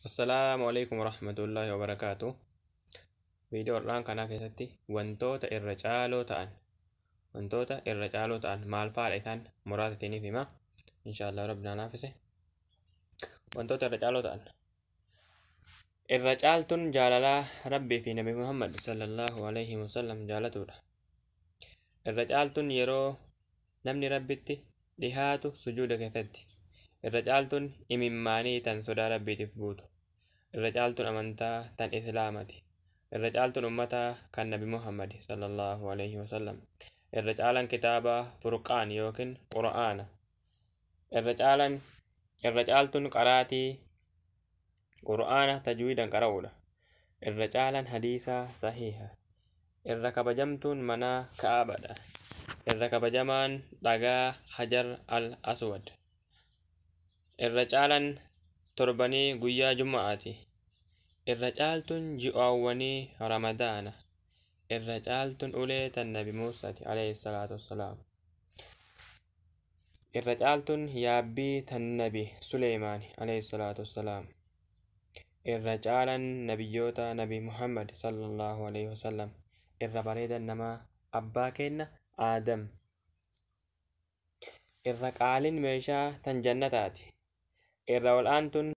Assalamualaikum warahmatullahi wabarakatuh. Video irraan kanaa keessatti wantoota irra caaloo ta'an maal fa'aadha isaan muraasa isiniif hima. Inshaallah rabbi naafise. Wantoota irra caaloo ta'an. Irra caaltuun jaalalaa Rabbii fi Nabi Muhammad sallallahu alaihi wasallam jaalatudha. Irra caaltuun yeroo namni Rabbitti dhihaatu sujuuda keessatti. Irra caaltuun imimmaanii tan sodaa Rabbiitiif buutu. Irra caaltuun amantaa tan Islaamati. Irra caaltuun ummataa kan Nabi Muhammad sallallahu alaihi wasallam. Irra caalan kitaaba Furqaan yookiin Qura'aana. Irra caaltuun qaraatii Qura'aana tajwiidan qara'uudha. Irra caalan hadiisaa sahiha. Irra kabajamtuun mana Ka'aabadha. Irra kabajamaan dhagaa Hajar al-Aswad. Irra caalan torbanii guyyaa Juma'aati. Irra caaltuun ji'oowwanii Ramadaana. Irra caaltuun ulee tan Nabi Muusaati alayhi salaatu wassalaam. Irra caaltuun yaabbii tan Nabi Suleymaani alayhi salaatu wassalaam. Irra caalan nabiyyoota Nabi Muhammad sallallahu alaihi wasallam. Irra bareedan namaa abbaa keenna Aadam. Irra qaalin meeshaa tan jannataati. Irra ol'aantuun